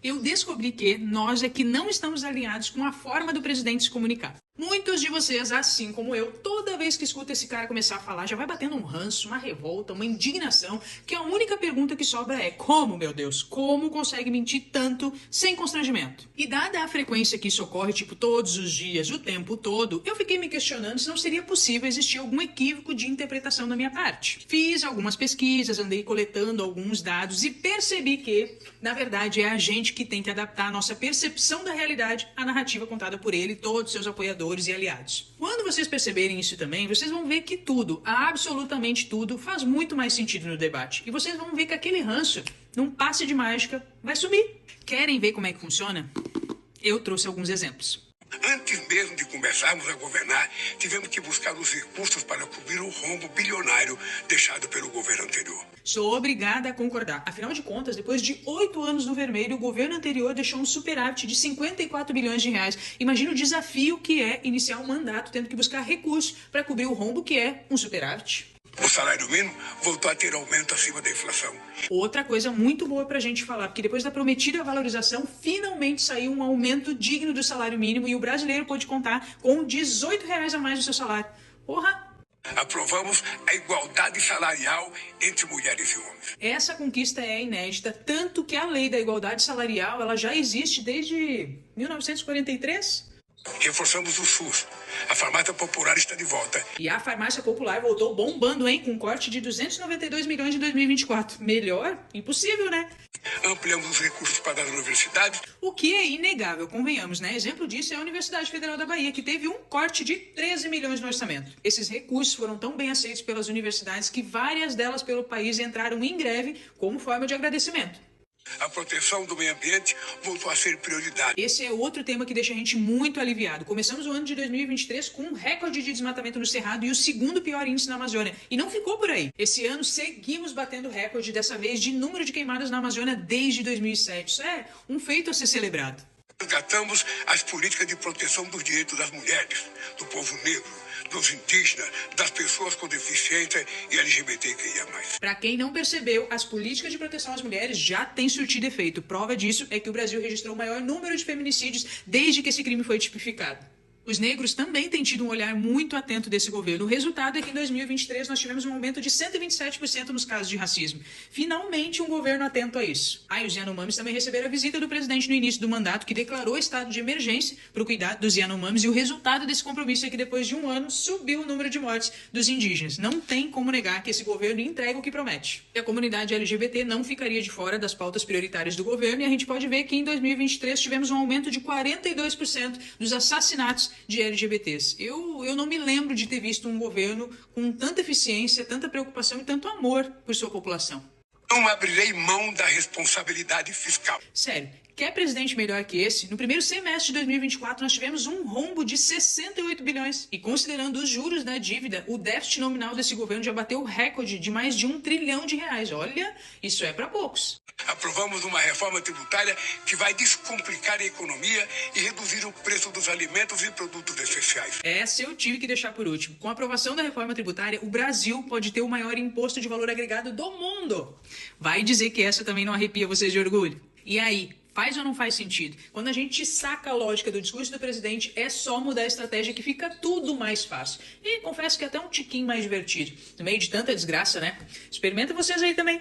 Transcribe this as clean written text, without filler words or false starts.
eu descobri que nós é que não estamos alinhados com a forma do presidente se comunicar. Muitos de vocês, assim como eu, toda vez que escuta esse cara começar a falar, já vai batendo um ranço, uma revolta, uma indignação, que a única pergunta que sobra é: como, meu Deus, como consegue mentir tanto sem constrangimento? E dada a frequência que isso ocorre, tipo, todos os dias, o tempo todo, eu fiquei me questionando se não seria possível existir algum equívoco de interpretação da minha parte. Fiz algumas pesquisas, andei coletando alguns dados e percebi que, na verdade, é a gente que tem que adaptar a nossa percepção da realidade à narrativa contada por ele e todos seus apoiadores e aliados. Quando vocês perceberem isso também, vocês vão ver que tudo, absolutamente tudo, faz muito mais sentido no debate. E vocês vão ver que aquele ranço, num passe de mágica, vai sumir. Querem ver como é que funciona? Eu trouxe alguns exemplos. Antes mesmo de começarmos a governar, tivemos que buscar os recursos para cobrir o rombo bilionário deixado pelo governo anterior. Sou obrigada a concordar. Afinal de contas, depois de 8 anos no vermelho, o governo anterior deixou um superávit de 54 bilhões de reais. Imagina o desafio que é iniciar um mandato tendo que buscar recursos para cobrir o rombo que é um superávit. O salário mínimo voltou a ter aumento acima da inflação. Outra coisa muito boa pra gente falar, porque depois da prometida valorização, finalmente saiu um aumento digno do salário mínimo e o brasileiro pôde contar com R$18 a mais do seu salário. Porra! Aprovamos a igualdade salarial entre mulheres e homens. Essa conquista é inédita, tanto que a lei da igualdade salarial ela já existe desde 1943. Reforçamos o SUS. A farmácia popular está de volta. E a farmácia popular voltou bombando, hein? Com um corte de 292 milhões em 2024. Melhor? Impossível, né? Ampliamos os recursos para as universidades. O que é inegável, convenhamos, né? Exemplo disso é a Universidade Federal da Bahia, que teve um corte de 13 milhões no orçamento. Esses recursos foram tão bem aceitos pelas universidades que várias delas pelo país entraram em greve como forma de agradecimento. A proteção do meio ambiente voltou a ser prioridade. Esse é outro tema que deixa a gente muito aliviado. Começamos o ano de 2023 com um recorde de desmatamento no Cerrado e o segundo pior índice na Amazônia. E não ficou por aí. Esse ano seguimos batendo recorde, dessa vez de número de queimadas na Amazônia desde 2007. Isso é um feito a ser celebrado. Resgatamos as políticas de proteção dos direitos das mulheres, do povo negro, dos indígenas, das pessoas com deficiência e LGBTQIA+. Para quem não percebeu, as políticas de proteção às mulheres já têm surtido efeito. Prova disso é que o Brasil registrou o maior número de feminicídios desde que esse crime foi tipificado. Os negros também têm tido um olhar muito atento desse governo. O resultado é que em 2023 nós tivemos um aumento de 127% nos casos de racismo. Finalmente um governo atento a isso. E os Yanomamis também receberam a visita do presidente no início do mandato, que declarou estado de emergência para o cuidado dos Yanomamis, e o resultado desse compromisso é que depois de um ano subiu o número de mortes dos indígenas. Não tem como negar que esse governo entrega o que promete. E a comunidade LGBT não ficaria de fora das pautas prioritárias do governo, e a gente pode ver que em 2023 tivemos um aumento de 42% dos assassinatos de LGBTs. Eu não me lembro de ter visto um governo com tanta eficiência, tanta preocupação e tanto amor por sua população. Não abrirei mão da responsabilidade fiscal. Sério, quer presidente melhor que esse? No primeiro semestre de 2024 nós tivemos um rombo de 68 bilhões. E considerando os juros da dívida, o déficit nominal desse governo já bateu o recorde de mais de R$1 trilhão. Olha, isso é para poucos. Aprovamos uma reforma tributária que vai descomplicar a economia e reduzir o preço dos alimentos e produtos essenciais. Essa eu tive que deixar por último. Com a aprovação da reforma tributária, o Brasil pode ter o maior imposto de valor agregado do mundo. Vai dizer que essa também não arrepia vocês de orgulho? E aí, faz ou não faz sentido? Quando a gente saca a lógica do discurso do presidente, é só mudar a estratégia que fica tudo mais fácil. E confesso que é até um tiquinho mais divertido. No meio de tanta desgraça, né? Experimenta vocês aí também.